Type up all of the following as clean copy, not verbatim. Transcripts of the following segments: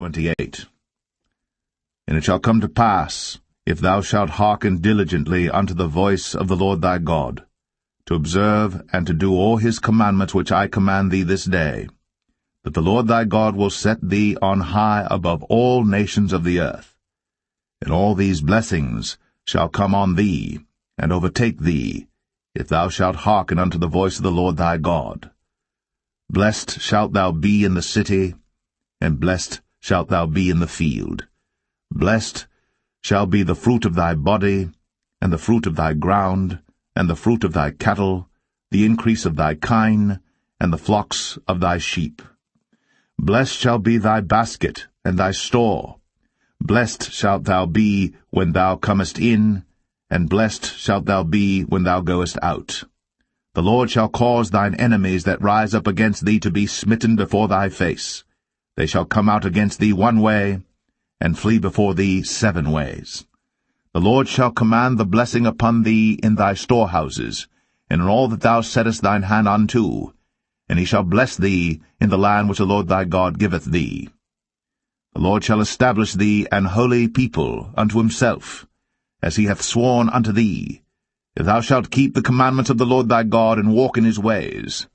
28. And it shall come to pass, if thou shalt hearken diligently unto the voice of the Lord thy God, to observe and to do all his commandments which I command thee this day, that the Lord thy God will set thee on high above all nations of the earth. And all these blessings shall come on thee, and overtake thee, if thou shalt hearken unto the voice of the Lord thy God. Blessed shalt thou be in the city, and blessed shalt thou be in the field. Blessed shall be the fruit of thy body, and the fruit of thy ground, and the fruit of thy cattle, the increase of thy kine, and the flocks of thy sheep. Blessed shall be thy basket and thy store. Blessed shalt thou be when thou comest in, and blessed shalt thou be when thou goest out. The Lord shall cause thine enemies that rise up against thee to be smitten before thy face. They shall come out against thee one way, and flee before thee 7 ways. The Lord shall command the blessing upon thee in thy storehouses, and in all that thou settest thine hand unto, and he shall bless thee in the land which the Lord thy God giveth thee. The Lord shall establish thee an holy people unto himself, as he hath sworn unto thee, if thou shalt keep the commandments of the Lord thy God, and walk in his ways.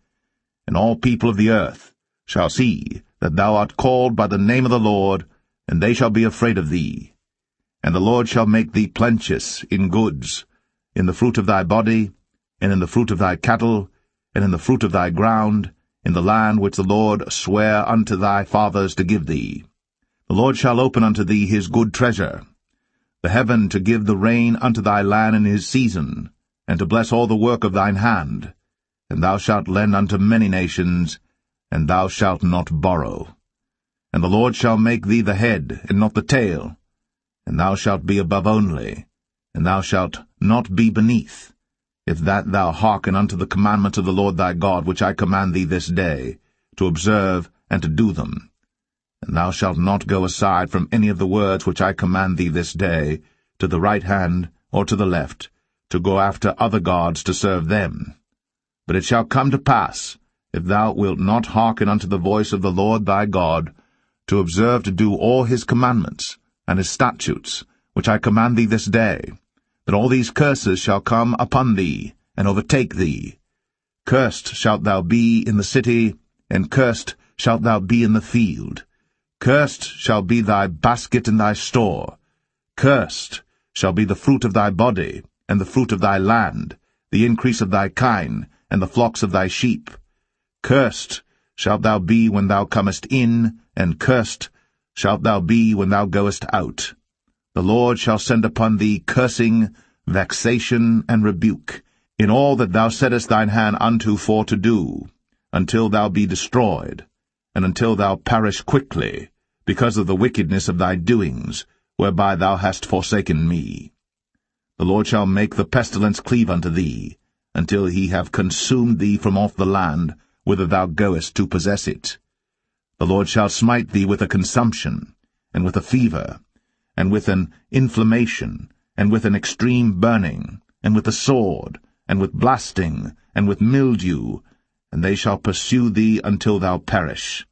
And all people of the earth shall see that thou art called by the name of the Lord, and they shall be afraid of thee. And the Lord shall make thee plenteous in goods, in the fruit of thy body, and in the fruit of thy cattle, and in the fruit of thy ground, in the land which the Lord sware unto thy fathers to give thee. The Lord shall open unto thee his good treasure, the heaven to give the rain unto thy land in his season, and to bless all the work of thine hand. And thou shalt lend unto many nations, and thou shalt not borrow. And the Lord shall make thee the head, and not the tail, and thou shalt be above only, and thou shalt not be beneath, if that thou hearken unto the commandments of the Lord thy God, which I command thee this day, to observe and to do them. And thou shalt not go aside from any of the words which I command thee this day, to the right hand or to the left, to go after other gods to serve them. But it shall come to pass, if thou wilt not hearken unto the voice of the Lord thy God, to observe to do all his commandments and his statutes, which I command thee this day, that all these curses shall come upon thee, and overtake thee. Cursed shalt thou be in the city, and cursed shalt thou be in the field. Cursed shall be thy basket and thy store. Cursed shall be the fruit of thy body, and the fruit of thy land, the increase of thy kine, and the flocks of thy sheep. Cursed shalt thou be when thou comest in, and cursed shalt thou be when thou goest out. The Lord shall send upon thee cursing, vexation, and rebuke, in all that thou settest thine hand unto for to do, until thou be destroyed, and until thou perish quickly, because of the wickedness of thy doings, whereby thou hast forsaken me. The Lord shall make the pestilence cleave unto thee, until he have consumed thee from off the land, whither thou goest to possess it. The Lord shall smite thee with a consumption, and with a fever, and with an inflammation, and with an extreme burning, and with a sword, and with blasting, and with mildew, and they shall pursue thee until thou perish.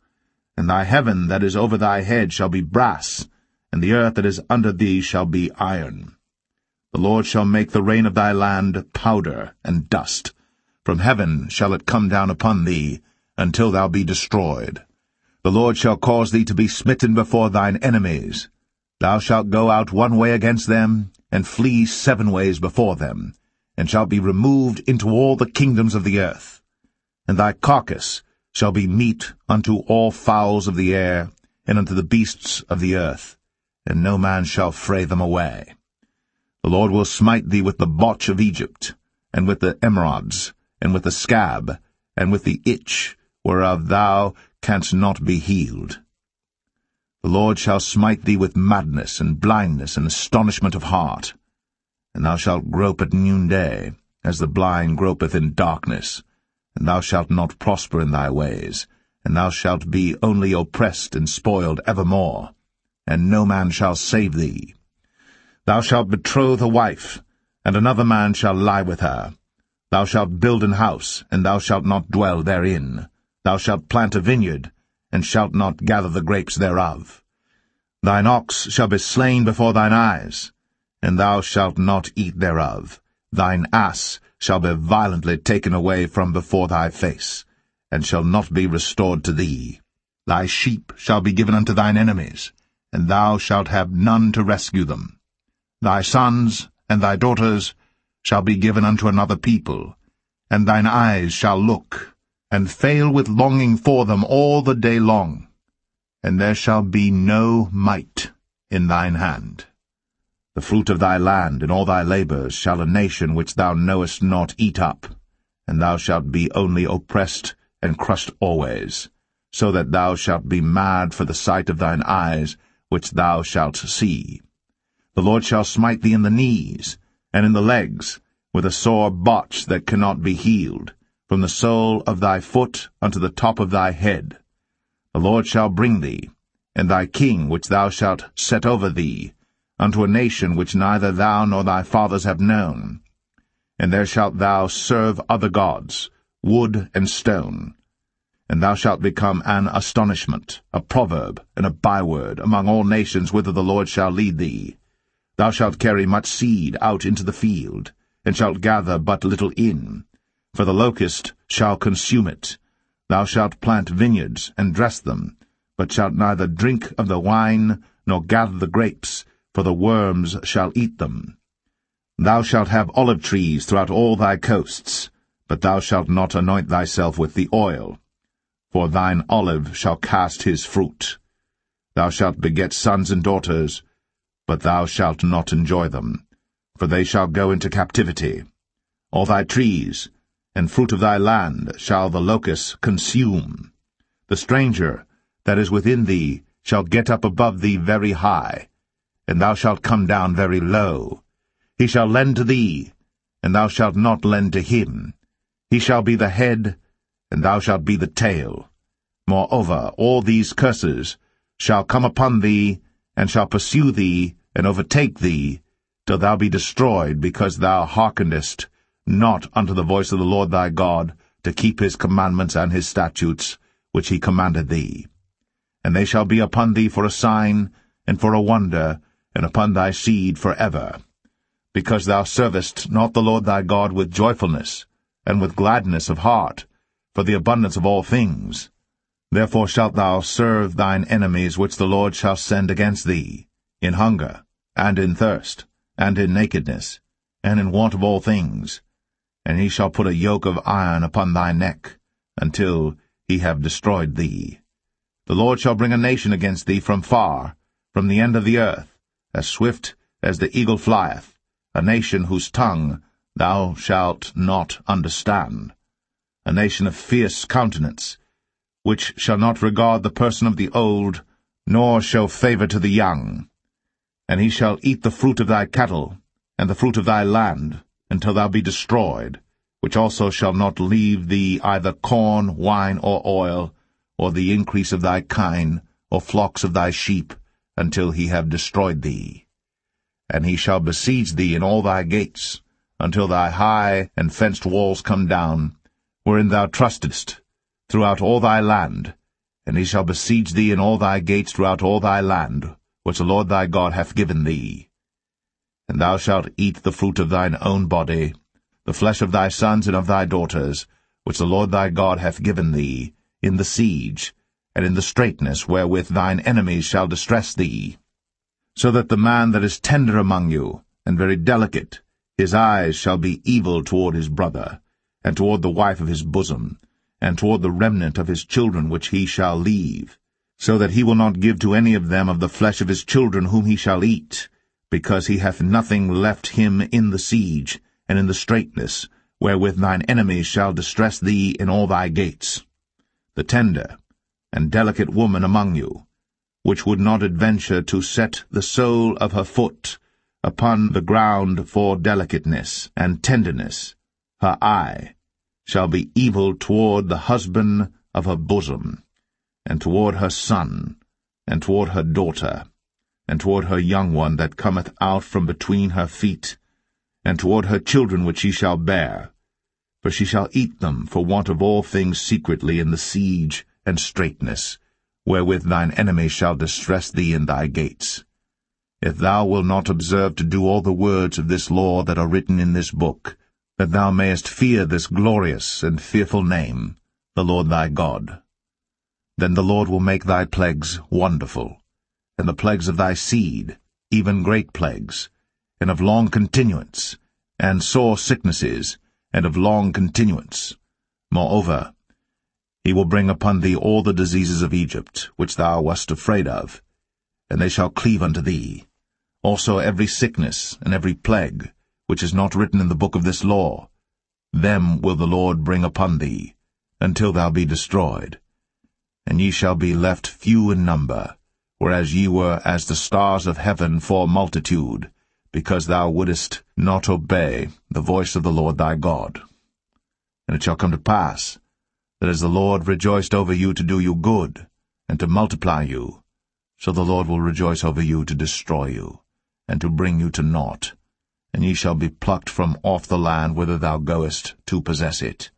And thy heaven that is over thy head shall be brass, and the earth that is under thee shall be iron. The Lord shall make the rain of thy land powder and dust. From heaven shall it come down upon thee, until thou be destroyed. The Lord shall cause thee to be smitten before thine enemies. Thou shalt go out one way against them, and flee 7 ways before them, and shalt be removed into all the kingdoms of the earth. And thy carcass shall be meat unto all fowls of the air, and unto the beasts of the earth, and no man shall fray them away. The Lord will smite thee with the botch of Egypt, and with the emerods, and with the scab, and with the itch, whereof thou canst not be healed. The Lord shall smite thee with madness, and blindness, and astonishment of heart. And thou shalt grope at noonday, as the blind gropeth in darkness, and thou shalt not prosper in thy ways, and thou shalt be only oppressed and spoiled evermore, and no man shall save thee. Thou shalt betroth a wife, and another man shall lie with her. Thou shalt build an house, and thou shalt not dwell therein. Thou shalt plant a vineyard, and shalt not gather the grapes thereof. Thine ox shall be slain before thine eyes, and thou shalt not eat thereof. Thine ass shall be violently taken away from before thy face, and shall not be restored to thee. Thy sheep shall be given unto thine enemies, and thou shalt have none to rescue them. Thy sons and thy daughters shall be given unto another people, and thine eyes shall look, and fail with longing for them all the day long, and there shall be no might in thine hand. The fruit of thy land and all thy labours shall a nation which thou knowest not eat up, and thou shalt be only oppressed and crushed always, so that thou shalt be mad for the sight of thine eyes, which thou shalt see. The Lord shall smite thee in the knees, and in the legs, with a sore botch that cannot be healed, from the sole of thy foot unto the top of thy head. The Lord shall bring thee, and thy king which thou shalt set over thee, unto a nation which neither thou nor thy fathers have known. And there shalt thou serve other gods, wood and stone. And thou shalt become an astonishment, a proverb, and a byword among all nations whither the Lord shall lead thee. Thou shalt carry much seed out into the field, and shalt gather but little in, for the locust shall consume it. Thou shalt plant vineyards, and dress them, but shalt neither drink of the wine, nor gather the grapes, for the worms shall eat them. Thou shalt have olive trees throughout all thy coasts, but thou shalt not anoint thyself with the oil, for thine olive shall cast his fruit. Thou shalt beget sons and daughters, but thou shalt not enjoy them, for they shall go into captivity. All thy trees and fruit of thy land shall the locusts consume. The stranger that is within thee shall get up above thee very high, and thou shalt come down very low. He shall lend to thee, and thou shalt not lend to him. He shall be the head, and thou shalt be the tail. Moreover, all these curses shall come upon thee, and shall pursue thee, and overtake thee, till thou be destroyed, because thou hearkenest not unto the voice of the Lord thy God, to keep his commandments and his statutes, which he commanded thee. And they shall be upon thee for a sign, and for a wonder, and upon thy seed for ever, because thou servest not the Lord thy God with joyfulness, and with gladness of heart, for the abundance of all things. Therefore shalt thou serve thine enemies which the Lord shall send against thee, in hunger, and in thirst, and in nakedness, and in want of all things. And he shall put a yoke of iron upon thy neck, until he have destroyed thee. The Lord shall bring a nation against thee from far, from the end of the earth, as swift as the eagle flieth, a nation whose tongue thou shalt not understand, a nation of fierce countenance, which shall not regard the person of the old, nor show favour to the young. And he shall eat the fruit of thy cattle, and the fruit of thy land, until thou be destroyed, which also shall not leave thee either corn, wine, or oil, or the increase of thy kine, or flocks of thy sheep, until he have destroyed thee. And he shall besiege thee in all thy gates, until thy high and fenced walls come down, wherein thou trustest, throughout all thy land. And he shall besiege thee in all thy gates throughout all thy land, which the Lord thy God hath given thee. And thou shalt eat the fruit of thine own body, the flesh of thy sons and of thy daughters, which the Lord thy God hath given thee, in the siege, and in the straitness wherewith thine enemies shall distress thee. So that the man that is tender among you, and very delicate, his eyes shall be evil toward his brother, and toward the wife of his bosom, and toward the remnant of his children which he shall leave, so that he will not give to any of them of the flesh of his children whom he shall eat, because he hath nothing left him in the siege, and in the straitness, wherewith thine enemies shall distress thee in all thy gates. The tender and delicate woman among you, which would not adventure to set the sole of her foot upon the ground for delicateness and tenderness, her eye shall be evil toward the husband of her bosom, and toward her son, and toward her daughter, and toward her young one that cometh out from between her feet, and toward her children which she shall bear. For she shall eat them for want of all things secretly in the siege and straitness, wherewith thine enemy shall distress thee in thy gates. If thou wilt not observe to do all the words of this law that are written in this book, that thou mayest fear this glorious and fearful name, the Lord thy God, then the Lord will make thy plagues wonderful, and the plagues of thy seed, even great plagues, and of long continuance, and sore sicknesses, and of long continuance. Moreover, he will bring upon thee all the diseases of Egypt, which thou wast afraid of, and they shall cleave unto thee. Also every sickness and every plague, which is not written in the book of this law, them will the Lord bring upon thee, until thou be destroyed. And ye shall be left few in number, whereas ye were as the stars of heaven for multitude, because thou wouldest not obey the voice of the Lord thy God. And it shall come to pass, that as the Lord rejoiced over you to do you good, and to multiply you, so the Lord will rejoice over you to destroy you, and to bring you to naught, and ye shall be plucked from off the land whither thou goest to possess it.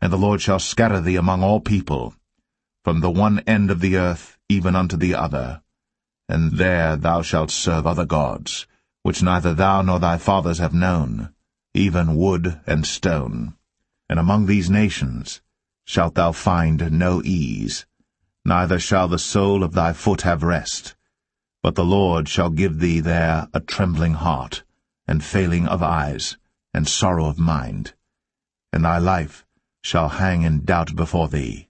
And the Lord shall scatter thee among all people, from the one end of the earth even unto the other, and there thou shalt serve other gods, which neither thou nor thy fathers have known, even wood and stone. And among these nations shalt thou find no ease, neither shall the sole of thy foot have rest. But the Lord shall give thee there a trembling heart, and failing of eyes, and sorrow of mind. And thy life shall hang in doubt before thee,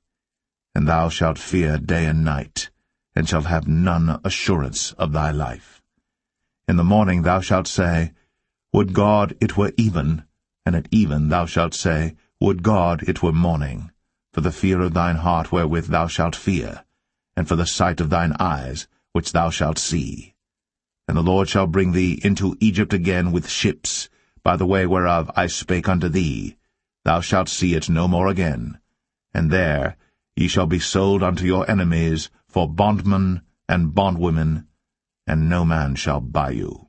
and thou shalt fear day and night, and shalt have none assurance of thy life. In the morning thou shalt say, Would God it were even, and at even thou shalt say, Would God it were morning, for the fear of thine heart wherewith thou shalt fear, and for the sight of thine eyes which thou shalt see. And the Lord shall bring thee into Egypt again with ships, by the way whereof I spake unto thee. Thou shalt see it no more again, and there ye shall be sold unto your enemies for bondmen and bondwomen, and no man shall buy you.